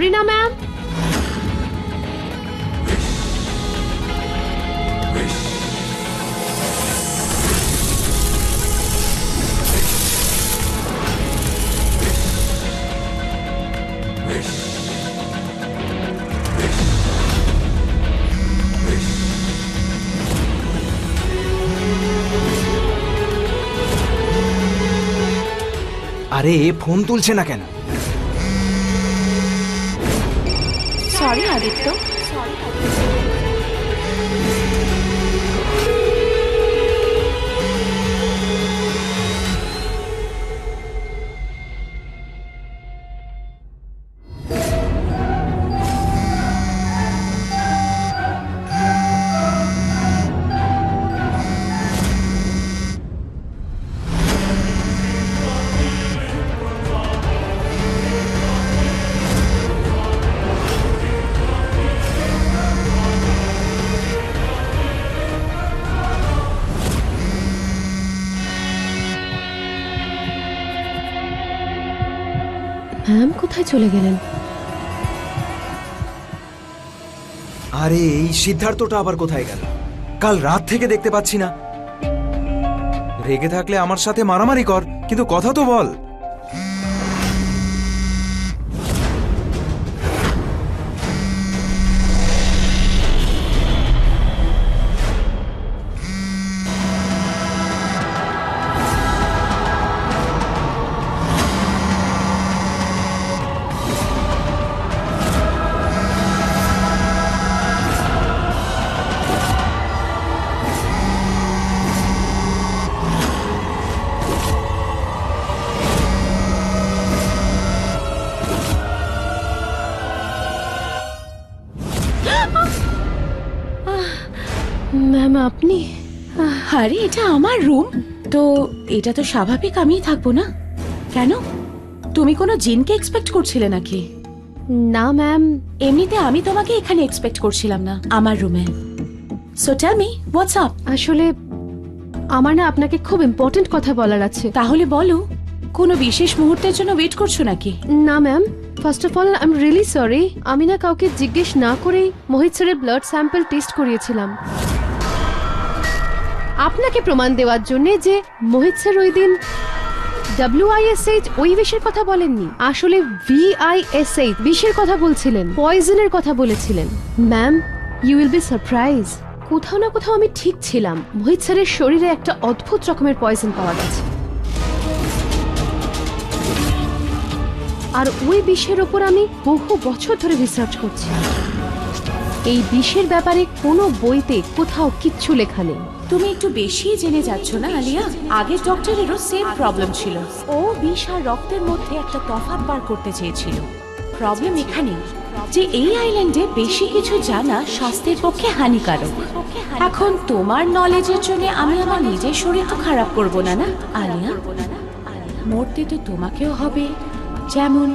Sabrina ma'am. আরে phone তুলছে না কেন? সরি আদিত্য। ম্যাম কোথায় চলে গেলেন? আরে এই সিদ্ধার্থটা আবার কোথায় গেল? কাল রাত থেকে দেখতে পাচ্ছি না। রেগে থাকলে আমার সাথে মারামারি কর, কিন্তু কথা তো বল। ম্যাম আপনি? আরে এটা আমার রুম, তো এটা তো স্বাভাবিক আমিই থাকবো না। কেন, তুমি কোনো জিনকে এক্সপেক্ট করছিলে নাকি? না ম্যাম, এমনিতে আমি তোমাকে এখানে এক্সপেক্ট করছিলাম না, আমার রুমে। So tell me what's up. আসলে আমার না আপনাকে খুব ইম্পর্টেন্ট কথা বলার আছে। তাহলে বলো, কোনো বিশেষ মুহূর্তের জন্য ওয়েট করছো নাকি? না ma'am, first of all I am really sorry. আমি না কাউকে জিজ্ঞেস না করেই মোহিত স্যারের ব্লাড স্যাম্পল টেস্ট করিয়েছিলাম আপনাকে প্রমাণ দেওয়ার জন্য যে মোহিত স্যার ওই দিন WISH ওই বিষের কথা বলেননি, আসলে VISH বিষের কথা বলছিলেন, পয়জনের কথা বলেছিলেন। Ma'am you will be surprise, কোথাও না কোথাও আমি ঠিক ছিলাম। মোহিত স্যারের শরীরে একটা অদ্ভুত রকমের পয়জন পাওয়া গেছে, আর ওই বিষের ওপর আমি বহু বছর ধরে রিসার্চ করছি। এই বিষের ব্যাপারে কোনো বইতে কোথাও কিচ্ছু লেখা নেই। তুমি একটু বেশি জেনে যাচ্ছ না আলিয়া? আগের ডক্টরেরও সেম প্রবলেম ছিল। ও বিষ আর রক্তের মধ্যে একটা তফাৎ বার করতে চেয়েছিল। প্রবলেম এখানে যে এই আইল্যান্ডে বেশি কিছু জানা স্বাস্থ্যের পক্ষে হানিকারক। এখন তোমার নলেজের জন্য আমি আমার নিজের শরীর তো খারাপ করব না, না আলিয়া? মরতে তো তোমাকেও হবে, যেমন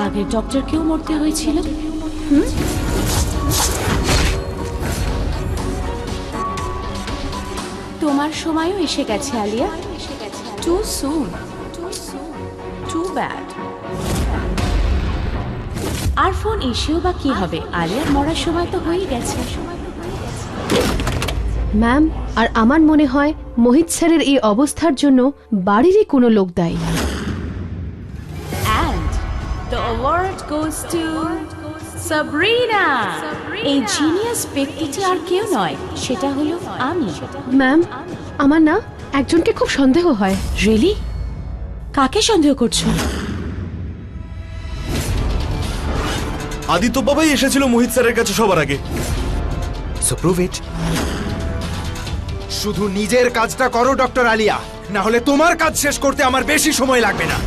আগের ডক্টরকেও মরতে হয়েছিল। তোমার সময়ও এসে গেছে আলিয়া। টু সুন, টু ব্যাড। আর ফোন এসেও বা কি হবে, আলিয়ার মরার সময় তো হয়ে গেছে। ম্যাম, আর আমার মনে হয় মোহিত স্যারের এই অবস্থার জন্য বাড়িরই কোনো লোক দায়ী। And the award goes to Sabrina. এই জিনিয়াস ব্যক্তিটি আর কেউ নয়, সেটা হলো আমি। ম্যাম, আমার না একজনকে খুব সন্দেহ হয়। রিয়েলি? কাকে সন্দেহ করছো? আদিত্য বাবাই এসেছিল মোহিত স্যারের কাছে সবার আগে। সো প্রুভ ইট। শুধু নিজের কাজটা করো ডক্টর আলিয়া, না হলে তোমার কাজ শেষ করতে আমার বেশি সময় লাগবে না।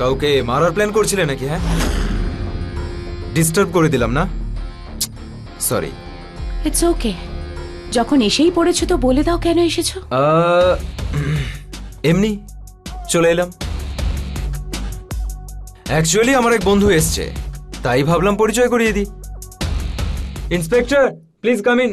কাউকে মারার প্ল্যান করছিলে নাকি? হ্যাঁ, ডিস্টার্ব করে দিলাম না? সরি। It's okay. যখন এসেই পড়েছো তো বলে দাও কেন এসেছো। এমনি চলে এলাম। অ্যাকচুয়ালি আমার এক বন্ধু এসছে, তাই ভাবলাম পরিচয় করিয়ে দিই। Inspector, please come in.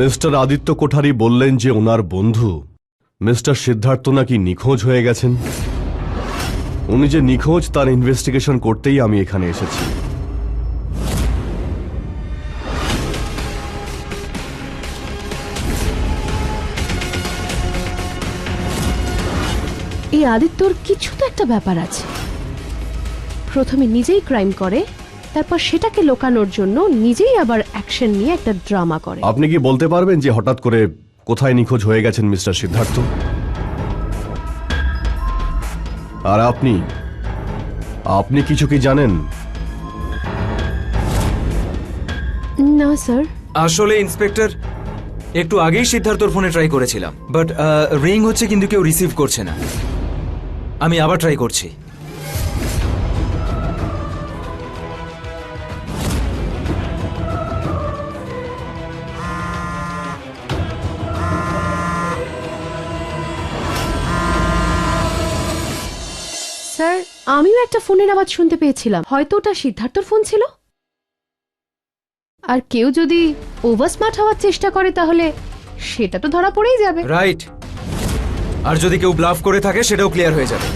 Mister Aditya Kothari বললেন যে ওনার বন্ধু মিস্টার সিদ্ধার্থ নাকি নিখোঁজ হয়ে গেছেন। উনি যে নিখোঁজ তার ইনভেস্টিগেশন করতেই আমি এখানে এসেছি। এই আদিত্যর কিছু তো একটা ব্যাপার আছে। প্রথমে নিজেই ক্রাইম করে, তারপর সেটাকে লোকানোর জন্য নিজেই আবার অ্যাকশন নিয়ে একটা ড্রামা করে। আপনি কি বলতে পারবেন যে হঠাৎ করে কোথায় নিখোঁজ হয়ে গেছেন মিস্টার সিদ্ধার্থ? আর আপনি কিছু কি জানেন? না স্যার। আসলে ইন্সপেক্টর, একটু আগেই সিদ্ধার্থর ফোনে ট্রাই করেছিলাম, বাট রিং হচ্ছে কিন্তু কেউ রিসিভ করছে না। আমি আবার ট্রাই করছি। স্যার, আমিও একটা ফোনের আওয়াজ শুনতে পেয়েছিলাম, হয়তো ওটা সিদ্ধার্থর ফোন ছিল। আর কেউ যদি ওভার স্মার্ট হওয়ার চেষ্টা করে তাহলে সেটা তো ধরা পড়েই যাবে। রাইট। আর যদি কেউ ব্লাফ করে থাকে সেটাও ক্লিয়ার হয়ে যাবে।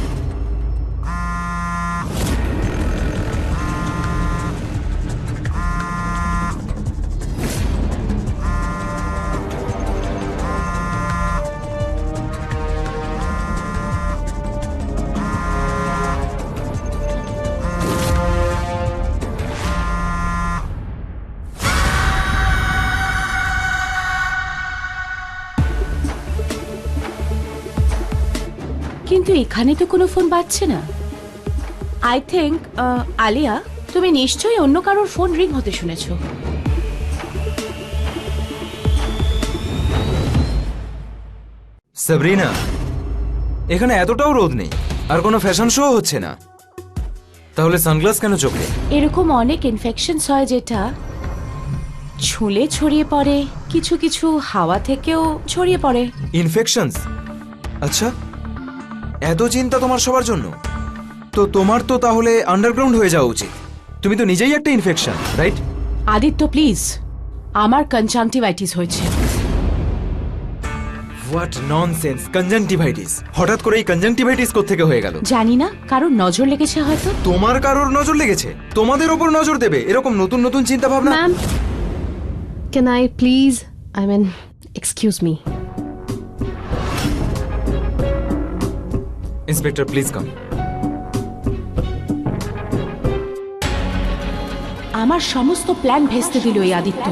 কিন্তু এখানে তো কোনো ফোন বাজছে না। আই থিঙ্ক আলিয়া, তুমি নিশ্চয়ই অন্য কারোর ফোন রিং হতে শুনেছো। সাবরিনা, এখানে এতটাও রোদ নেই, আর কোনো ফ্যাশন শো হচ্ছে না, তাহলে সানগ্লাস কেন চোখে? এরকম অনেক ইনফেকশনস হয় যেটা ছুঁলে ছড়িয়ে পড়ে, কিছু কিছু হাওয়া থেকেও ছড়িয়ে পড়ে। ইনফেকশনস? আচ্ছা, এত চিন্তা তোমার সবার জন্য? তো তোমার তো তাহলে আন্ডারগ্রাউন্ড হয়ে যাওয়া উচিত। তুমি তো নিজেই একটা ইনফেকশন, রাইট? আদিত্য প্লিজ, আমার কনজাংটিভাইটিস হয়েছে। What nonsense! কনজাংটিভাইটিস? হঠাৎ করে এই কনজাংটিভাইটিস কোত্থেকে হয়ে গেল? জানি না, কারোর নজর লেগেছে হয়তো। তোমার কারোর নজর লেগেছে? তোমাদের ওপর নজর দেবে এরকম নতুন নতুন চিন্তা ভাবনা? Ma'am, can I please, excuse me. Inspector, please come. আমার সমস্ত প্ল্যান ভেস্তে দিল এই আদিত্য।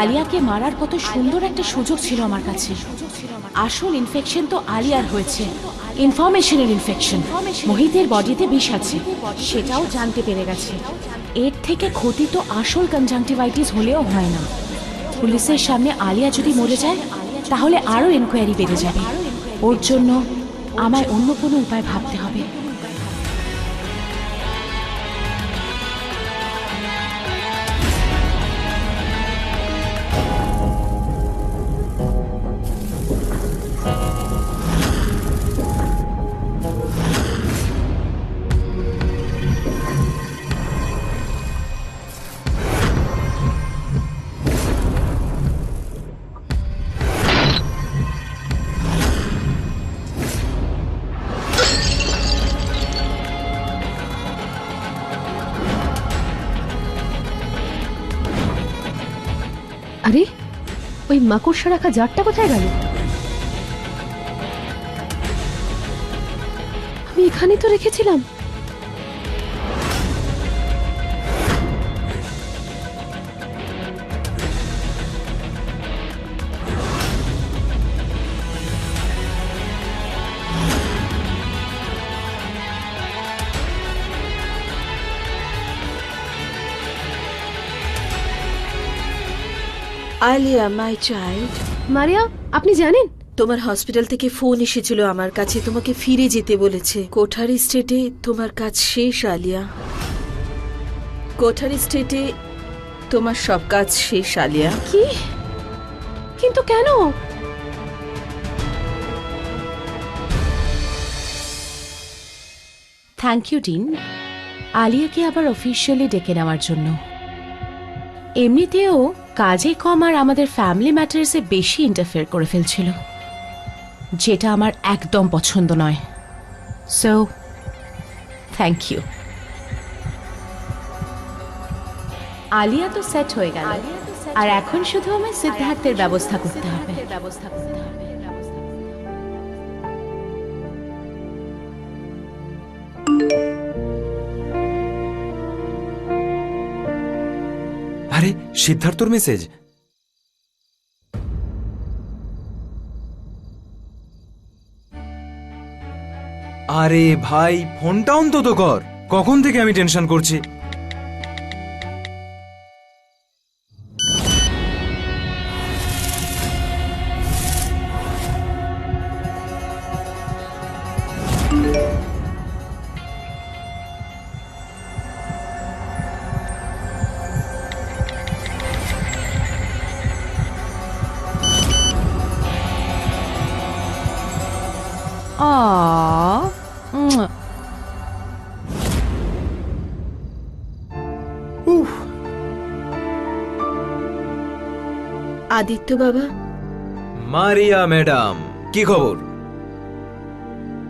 আলিয়াকে মারার কত সুন্দর একটা সুযোগ ছিল আমার কাছে। আসল ইনফেকশন তো আলিয়ার হয়েছে, ইনফরমেশনের ইনফেকশন। মোহিতের বডিতে বিষ আছে, সেটাও জানতে পেরে গেছে। এর থেকে ক্ষতি তো আসল কনজাংটিভাইটিস হলেও হয় না। পুলিশের সামনে আলিয়া যদি মরে যায় তাহলে আরো এনকোয়ারি বেড়ে যাবে। ওর জন্য আমায় অন্য কোনো উপায় ভাবতে হবে। আরে, ওই মাকড়সা রাখা জারটা কোথায় গেল? আমি এখানেই তো রেখেছিলাম। আলিয়া মাই চাইল্ড, মারিয়া, আপনি জানেন তোমার হসপিটাল থেকে ফোন এসেছিল আমার কাছে, তোমাকে ফিরে যেতে বলেছে। কোঠারি স্টেটে তোমার কাজ শেষ আলিয়া, কোঠারি স্টেটে তোমার সব কাজ শেষ আলিয়া। কি? কিন্তু কেন? থ্যাংক ইউ ডিন, আলিয়াকে আবার অফিসিয়ালি ডেকে নেওয়ার জন্য। এমনিতেও কাজে কম আর আমাদের ফ্যামিলি ম্যাটার্সে বেশি ইন্টারফেয়ার করে ফেলছিল, যেটা আমার একদম পছন্দ নয়। So thank you. আলিয়া তো সেট হয়ে গেল, আর এখন শুধু আমার সিদ্ধার্থের ব্যবস্থা করতে হবে। আরে সিদ্ধার্থর মেসেজ। আরে ভাই, ফোনটা অন্তত কর। কখন থেকে আমি টেনশন করছি। Aww. আদিত্য বাবা, মারিয়া ম্যাডাম, কি খবর?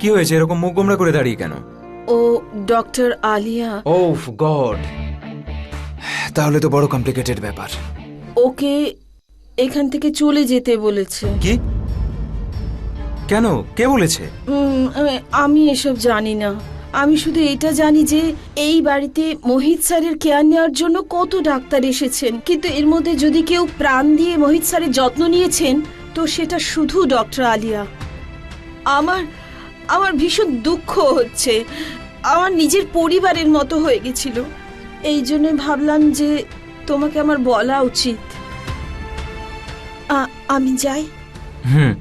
কি হয়েছে, এরকম মুখ গোমড়া করে দাঁড়িয়ে কেন? ও ডক্টর আলিয়া, ওফ গড, তাহলে তো বড় কমপ্লিকেটেড ব্যাপার। ওকে এখান থেকে চলে যেতে বলেছে। কি? কেন? কে বলেছে? আমি এসব জানি না। আমি শুধু এটা জানি যে এই বাড়িতে মোহিত স্যারের কেয়ার নেওয়ার জন্য কত ডাক্তার এসেছেন, কিন্তু এর মধ্যে যদি কেউ প্রাণ দিয়ে মোহিত স্যারের যত্ন নিয়েছেন তো সেটা শুধু ডক্টর আলিয়া। আমার ভীষণ দুঃখ হচ্ছে, আমার নিজের পরিবারের মতো হয়ে গেছিল। এই জন্য ভাবলাম যে তোমাকে আমার বলা উচিত। আমি যাই। হুম।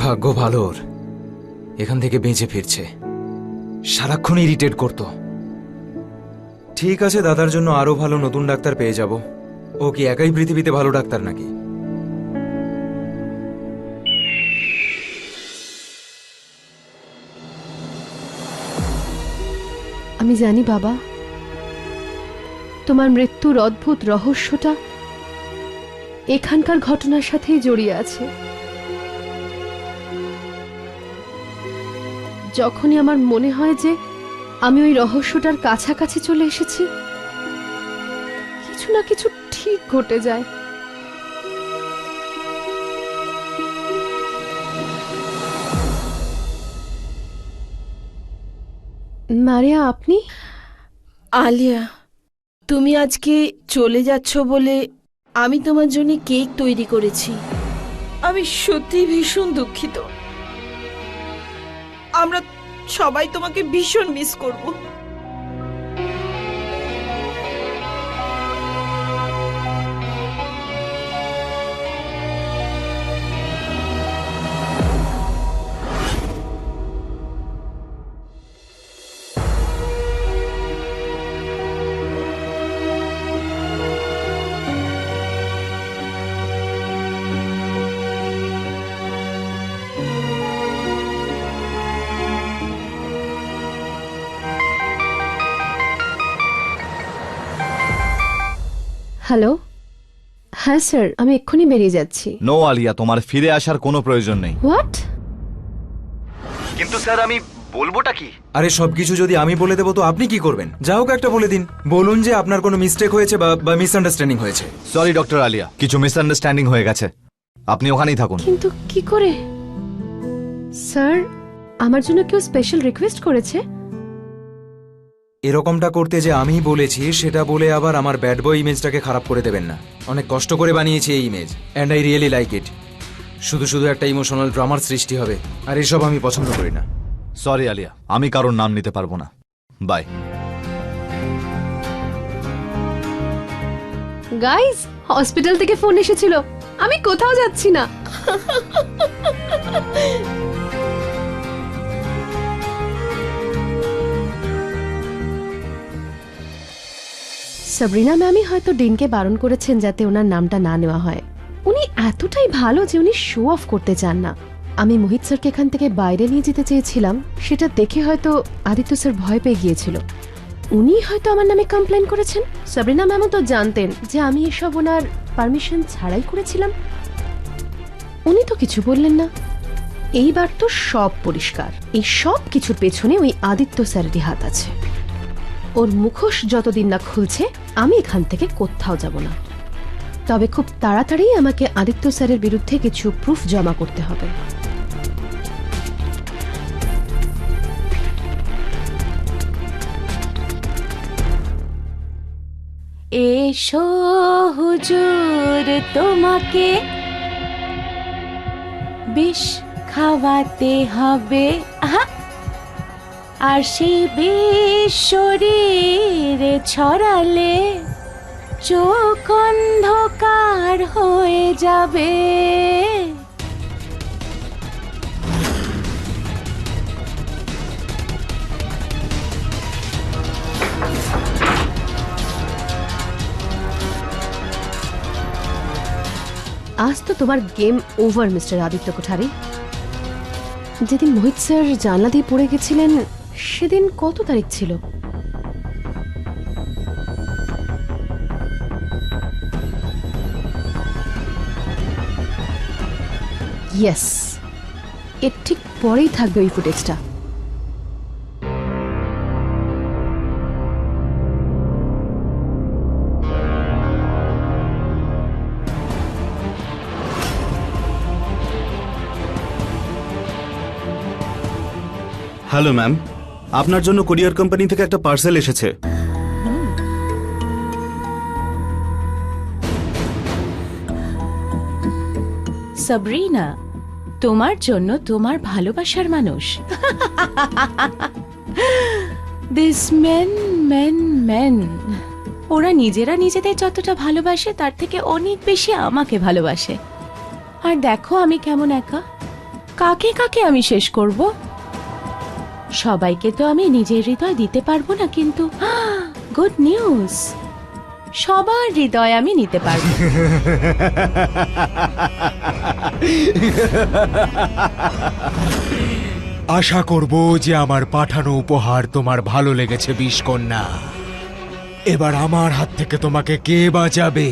ভাগ্য ভালো ওর, এখান থেকে বেঁচে ফিরছে। সারাক্ষণ ইরিটেট করতো। ঠিক আছে, দাদার জন্য আরো ভালো নতুন ডাক্তার পেয়ে যাব। ও কি একাই পৃথিবীতে ভালো ডাক্তার নাকি? আমি জানি বাবা, তোমার মৃত্যুর অদ্ভুত রহস্যটা এখানকার ঘটনার সাথেই জড়িয়ে আছে। যখনই আমার মনে হয় যে আমি ওই রহস্যটার কাছাকাছি চলে এসেছি, কিছু না কিছু ঠিক ঘটে যায়। মারিয়া, আপনি? আলিয়া, তুমি আজকে চলে যাচ্ছ বলে আমি তোমার জন্য কেক তৈরি করেছি। আমি সত্যি ভীষণ দুঃখিত। আমরা সবাই তোমাকে ভীষণ মিস করব। হ্যালো, হ্যাঁ স্যার, আমি এক্ষুনি বেরিয়ে যাচ্ছি। নো আলিয়া, তোমার ফিরে আসার কোনো প্রয়োজন নেই। হোয়াট? কিন্তু স্যার আমি বলবোটা কি? আরে সবকিছু যদি আমি বলে দেবো তো আপনি কি করবেন? যা হোক একটা বলে দিন, বলুন যে আপনার কোনো মিস্টেক হয়েছে বা মিসআন্ডারস্ট্যান্ডিং হয়েছে। সরি ডক্টর আলিয়া, কিছু মিসআন্ডারস্ট্যান্ডিং হয়ে গেছে। আপনি ওখানেই থাকুন। কিন্তু কি করে? স্যার, আমার জন্য কেউ স্পেশাল রিকোয়েস্ট করেছে? এরকমটা করতে যে আমি বলেছি সেটা বলে আবার আমার ব্যাড বয় ইমেজটাকে খারাপ করে দেবেন না। অনেক কষ্ট করে বানিয়েছি এই image, and I really like it. শুধু শুধু একটা ইমোশনাল ড্রামার সৃষ্টি হবে, আর এসব আমি পছন্দ করি না। সরি আলিয়া, আমি কারোর নাম নিতে পারবো না। বাই। গাইস, হসপিটাল থেকে ফোন এসেছিল, আমি কোথাও যাচ্ছি না। সাবরিনা ম্যামই হয়তো ডিনকে বারণ করেছেন যাতে ওনার নামটা না নেওয়া হয়। উনি এতটাই ভালো যে উনি শো অফ করতে চান না। আমি মোহিত স্যারকে এখান থেকে বাইরে নিয়ে যেতে চেয়েছিলাম, সেটা দেখে হয়তো আদিত্য স্যার ভয় পেয়ে গিয়েছিল। উনি হয়তো আমার নামে কমপ্লেন করেছেন। সাবরিনা ম্যামও তো জানতেন যে আমি এসব ওনার পারমিশন ছাড়াই করেছিলাম। উনি তো কিছু বললেন না। এইবার তো সব পরিষ্কার। এই সব কিছুর পেছনে ওই আদিত্য স্যারেরই হাত আছে। ওর মুখোশ যতদিন না খুলছে আমি এখান থেকে কোথাও যাব না। তবে খুব তাড়াতাড়ি আমাকে আদিত্য স্যারের বিরুদ্ধে কিছু প্রুফ জমা করতে হবে। এসো হুজুর, তোমাকে বিষ খাওয়াতে হবে। আহা! আর সেই বিষ শরীরে ছড়ালে চোখ অন্ধকার হয়ে যাবে। আজ তো তোমার game over mister Aditya Kothari. যেদিন মোহিত স্যার জানলা দিয়ে পড়ে গেছিলেন সেদিন কত তারিখ ছিল? ইয়েস, এর ঠিক পরেই থাকবে ওই ফুটেজটা। হ্যালো ম্যাম, আপনার জন্য কোরিয়ার কোম্পানি থেকে একটা পার্সেল এসেছে। সাবরিনা, তোমার জন্য তোমার ভালোবাসার মানুষ। দিস মেন ওরা নিজেরা নিজেদের যতটা ভালোবাসে তার থেকে অনেক বেশি আমাকে ভালোবাসে। আর দেখো আমি কেমন একা। কাকে কাকে আমি শেষ করব? সবাইকে তো আমি নিজের হৃদয় দিতে পারবো না, কিন্তু গুড নিউজ, সবার হৃদয় আমি নিতে পারবো। আশা করব যে আমার পাঠানো উপহার তোমার ভালো লেগেছে বিষকন্যা। এবার আমার হাত থেকে তোমাকে কে বাঁচাবে?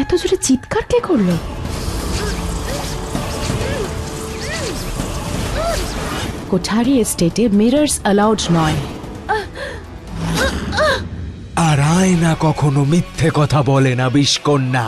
এত জোরে চিৎকার কে করলো? কোঠারি এস্টেটে মিরর্স অ্যালাউড নয়। আর আয়না কখনো মিথ্যে কথা বলে না বিষকন্যা।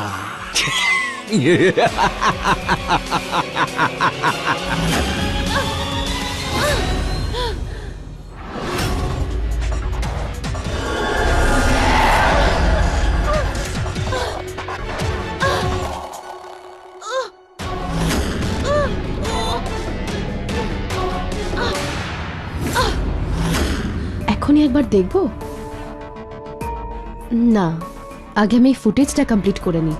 এখনই একবার দেখবো? না, আগে আমি এই ফুটেজটা কমপ্লিট করে নিই।